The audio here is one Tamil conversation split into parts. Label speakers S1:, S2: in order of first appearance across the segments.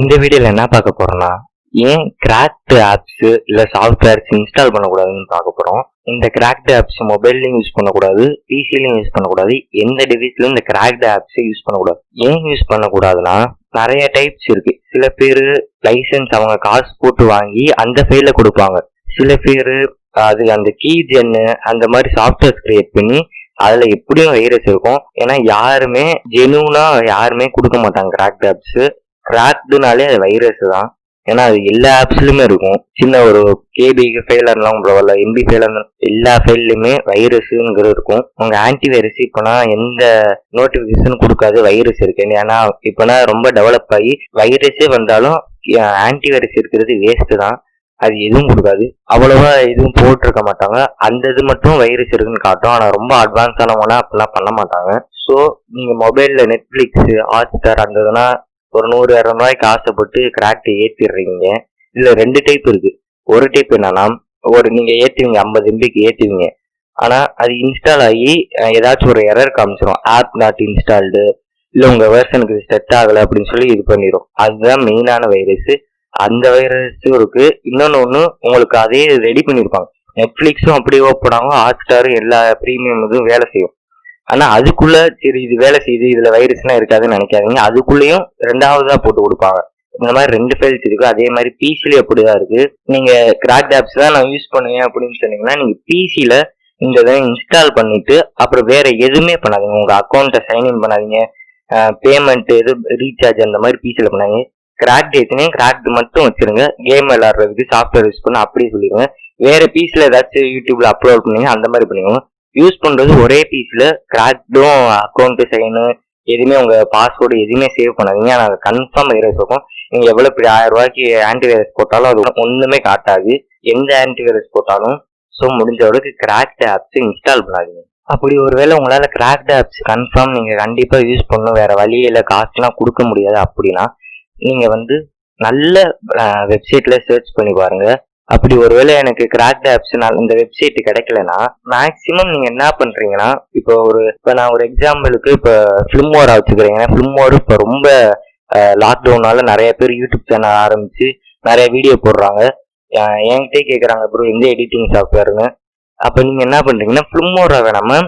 S1: இந்த வீடியோல என்ன பார்க்க போறோம்னா, ஏன் கிராக்டு ஆப்ஸ் இல்ல சாஃப்ட்வேர்ஸ் இன்ஸ்டால் பண்ணக்கூடாதுன்னு பார்க்க போறோம். இந்த கிராக்டு ஆப்ஸ் மொபைல்லையும் யூஸ் பண்ணக்கூடாது, பிசிலையும் யூஸ் பண்ணக்கூடாது, எந்த டிவைஸ்லயும் இந்த கிராக்டு ஆப்ஸ் யூஸ் பண்ணக்கூடாது. ஏன் யூஸ் பண்ணக்கூடாதுன்னா, நிறைய டைப்ஸ் இருக்கு. சில பேரு லைசன்ஸ் அவங்க காசு போட்டு வாங்கி அந்த ஃபைல கொடுப்பாங்க. சில பேரு அது அந்த கீ ஜென்னு அந்த மாதிரி சாஃப்ட்வேர்ஸ் கிரியேட் பண்ணி அதுல எப்படியும் வைரஸ் இருக்கும். ஏன்னா யாருமே ஜெனுவனா யாருமே கொடுக்க மாட்டாங்க கிராக்டு ஆப்ஸ். கிராக்டுனாலே அது வைரஸ் தான். ஏன்னா அது எல்லா ஆப்ஸ்லயுமே இருக்கும். சின்ன ஒரு கேபி ஃபைலர்லாம் பரவாயில்ல, எம்பி ஃபைலர் எல்லா ஃபைல்லையுமே வைரஸ்ங்கிறது இருக்கும். உங்க ஆன்டி வைரஸ் இப்போனா எந்த நோட்டிபிகேஷன் கொடுக்காது வைரஸ் இருக்கு. ஏன்னா இப்போனா ரொம்ப டெவலப் ஆகி வைரஸே வந்தாலும் ஆன்டி வைரஸ் இருக்கிறது வேஸ்ட் தான். அது எதுவும் கொடுக்காது, அவ்வளவா எதுவும் போட்டிருக்க மாட்டாங்க. அந்த இது மட்டும் வைரஸ் இருக்குன்னு காட்டும். ஆனா ரொம்ப அட்வான்ஸ் ஆனவங்கன்னா அப்படிலாம் பண்ண மாட்டாங்க. ஸோ நீங்க மொபைல்ல நெட்ஃபிளிக்ஸ், ஹாட்ஸ்டார் அந்த இதெல்லாம் ஒரு 100-200 ரூபாய்க்கு ஆசைப்பட்டு கிராக்ட் ஏற்றிடுறீங்க. இதுல 2 டைப் இருக்கு. ஒரு டைப் என்னன்னா, நீங்க ஏற்றுவீங்க 50 MBக்கு ஏற்றுவீங்க. ஆனா அது இன்ஸ்டால் ஆகி ஏதாச்சும் ஒரு எரர் காமிச்சிடும். ஆப் நாட் இன்ஸ்டால்டு, இல்ல உங்க வெர்ஷனுக்கு செட் ஆகல அப்படின்னு சொல்லி இது பண்ணிடும். அதுதான் மெயினான வைரஸ். அந்த வைரஸும் இருக்கு. இன்னொன்னு உங்களுக்கு அதே ரெடி பண்ணிருப்பாங்க. நெட்ஃபிளிக்ஸும் அப்படியே ஓப்பன் ஆகும், ஹாட்ஸ்டாரும் எல்லா ப்ரீமியம் இதுவும் வேலை செய்யும். ஆனா அதுக்குள்ள சரி இது வேலை செய்யுது, இதுல வைரஸ்லாம் இருக்காதுன்னு நினைக்காதீங்க. அதுக்குள்ளேயும் 2வதா போட்டு கொடுப்பாங்க. இந்த மாதிரி 2 ஃபைல்ஸ் இருக்கு. அதே மாதிரி பிசிலயும் அப்படிதான் இருக்கு. நீங்க கிராக்ட் ஆப்ஸ் தான் நான் யூஸ் பண்ணுவேன் அப்படின்னு சொன்னீங்கன்னா, நீங்க பிசில இந்த இதை இன்ஸ்டால் பண்ணிட்டு அப்புறம் வேற எதுவுமே பண்ணாதீங்க. உங்க அக்கௌண்ட்டை சைன்இன் பண்ணாதீங்க, பேமெண்ட் எது ரீசார்ஜ் அந்த மாதிரி பிசில பண்ணாதீங்க. கிராக்ட் ஏற்றினேன் கிராக்ட் மட்டும் வச்சிருங்க. கேம் விளையாடுறதுக்கு சாஃப்ட்வேர் யூஸ் பண்ண அப்படி சொல்லிடுங்க. வேற பீஸ்ல ஏதாச்சும் யூடியூப்ல அப்லோட் பண்ணீங்க அந்த மாதிரி பண்ணிக்கோங்க. யூஸ் பண்றது ஒரே பீஸ்ல கிராக்டும் அக்கௌண்ட் சைனு எதுவுமே உங்க பாஸ்வேர்டு எதுவுமே சேவ் பண்ணாதீங்க. நாங்கள் கன்ஃபார்ம் வைரஸ் இருக்கும். நீங்க எவ்வளவு பெரிய 1000 ரூபாய்க்கு ஆன்டி வைரஸ் போட்டாலும் அது ஒண்ணுமே காட்டாது, எந்த ஆன்டி வைரஸ் போட்டாலும். ஸோ முடிஞ்ச அளவுக்கு கிராக்ட் ஆப்ஸ் இன்ஸ்டால் பண்ணாதீங்க. அப்படி ஒருவேளை உங்களால கிராக்ட் ஆப்ஸ் கன்ஃபார்ம் நீங்க கண்டிப்பா யூஸ் பண்ணணும், வேற வழியில காசுலாம் கொடுக்க முடியாது அப்படின்னா நீங்க நல்ல வெப்சைட்ல சர்ச் பண்ணி பாருங்க. அப்படி ஒருவேளை எனக்கு கிராக்ட் ஆப்ஸ் இந்த வெப்சைட் கிடைக்கலன்னா மேக்சிமம் நீங்க என்ன பண்றீங்கன்னா, இப்போ நான் ஒரு எக்ஸாம்பிளுக்கு இப்போ ஃபிலிமோரா வச்சுக்கிறீங்கன்னா, ஃபிலிமோர் இப்போ ரொம்ப லாக்டவுனால நிறைய பேர் யூடியூப் சேனல் ஆரம்பிச்சு நிறைய வீடியோ போடுறாங்க. என்கிட்டே கேட்குறாங்க ப்ரோ எந்த எடிட்டிங் சாஃப்ட்வேர்னு. அப்போ நீங்க என்ன பண்றீங்கன்னா, ஃபிலிமோரா வேணாம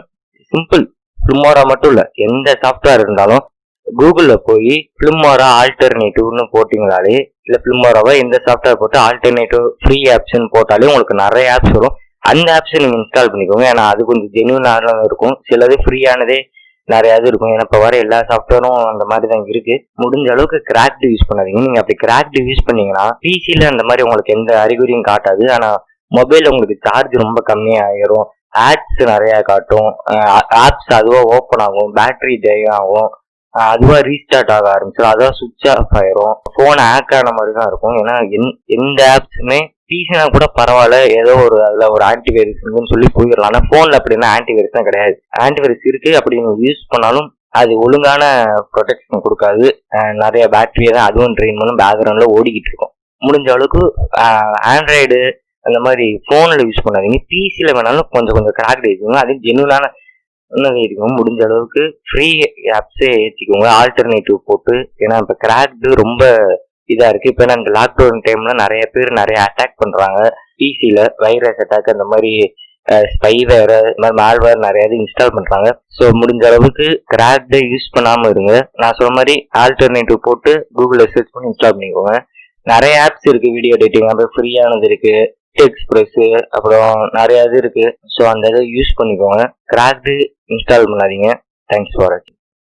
S1: சிம்பிள் ஃபிலிமோரா மட்டும் இல்ல, எந்த சாஃப்ட்வேர் இருந்தாலும் கூகுள்ல போய் ஃபிலிமோரா ஆல்டர்னேட்டிவ்னு போட்டீங்கனாலே, இல்ல ஃபிலிமோராவா எந்த சாஃப்ட்வேர் போட்டு ஆல்டர்னேட்டிவ் ஃப்ரீ ஆப்ஸ்ன்னு போட்டாலே உங்களுக்கு நிறைய ஆப்ஸ் வரும். அந்த ஆப்ஸை நீங்க இன்ஸ்டால் பண்ணிக்கோங்க. ஏன்னா அது கொஞ்சம் ஜென்யூனாக இருக்கும். சிலது ஃப்ரீயானதே நிறைய இது இருக்கும். ஏன்னா இப்போ வர எல்லா சாஃப்ட்வேரும் அந்த மாதிரி தான் இருக்கு. முடிஞ்ச அளவுக்கு கிராக்டு யூஸ் பண்ணாதீங்க. நீங்க அப்படி கிராக்டு யூஸ் பண்ணீங்கன்னா பிசில அந்த மாதிரி உங்களுக்கு எந்த அறிகுறியும் காட்டாது. ஆனா மொபைல் உங்களுக்கு சார்ஜ் ரொம்ப கம்மியாயிரும், ஆட்ஸ் நிறைய காட்டும், ஆப்ஸ் அதுவா ஓப்பன் ஆகும், பேட்டரி டை ஆகும், அதுவா ரீஸ்டார்ட் ஆக ஆரம்பிச்சிடும், அதுவா சுவிட்ச் ஆஃப் ஆயிரும், போன் ஹேக் ஆன மாதிரி தான் இருக்கும். ஏன்னா எந்த ஆப்ஸுமே பிசினா கூட பரவாயில்ல, ஏதோ அதுல ஒரு ஆன்டிவைரஸ் சொல்லி போயிடலாம். ஆனா போன்ல அப்படின்னா ஆன்டிவைரஸ் தான் கிடையாது. ஆன்டிவைரஸ் இருக்கு, அப்படி நீங்க யூஸ் பண்ணாலும் அது ஒழுங்கான ப்ரொடெக்ஷன் கொடுக்காது. நிறைய பேட்டரியை தான் அதுவும் ட்ரெயின் பண்ணும், பேக்ரவுண்ட்ல ஓடிக்கிட்டு இருக்கும். முடிஞ்ச அளவுக்கு ஆண்ட்ராய்டு அந்த மாதிரி போன்ல யூஸ் பண்ணாதீங்க. பிசில வேணாலும் கொஞ்சம் கொஞ்சம் கிராக்ட் வச்சுக்கோங்க. அது ஜென்யூனான இருக்கும். முடிஞ்ச அளவுக்கு ஃப்ரீ ஆப்ஸே ஏற்றிக்கோங்க ஆல்டர்னேட்டிவ் போட்டு. ஏன்னா இப்போ கிராக்டு ரொம்ப இதா இருக்கு. இப்போ இந்த லாக்டவுன் டைம்ல நிறைய பேர் நிறைய அட்டாக் பண்றாங்க பிசில, வைரஸ் அட்டாக் அந்த மாதிரி ஸ்பைவேர் இந்த மாதிரி மால்வேர் நிறைய இது இன்ஸ்டால் பண்றாங்க. ஸோ முடிஞ்ச அளவுக்கு கிராக்டு யூஸ் பண்ணாம இருங்க. நான் சொன்ன மாதிரி ஆல்டர்னேட்டிவ் போட்டு கூகுள்ல சர்ச் பண்ணி இன்ஸ்டால் பண்ணிக்கோங்க. நிறைய ஆப்ஸ் இருக்கு வீடியோ எடிட்டிங், அப்புறம் ஃப்ரீயானது இருக்கு, எக்ஸ்பிரஸ், அப்புறம் நிறைய இது இருக்கு. ஸோ அந்த இதை யூஸ் பண்ணிக்கோங்க. கிராக்டு இன்ஸ்டால் பண்ணாதீங்க. தேங்க்ஸ் ஃபார் வாட்சிங்.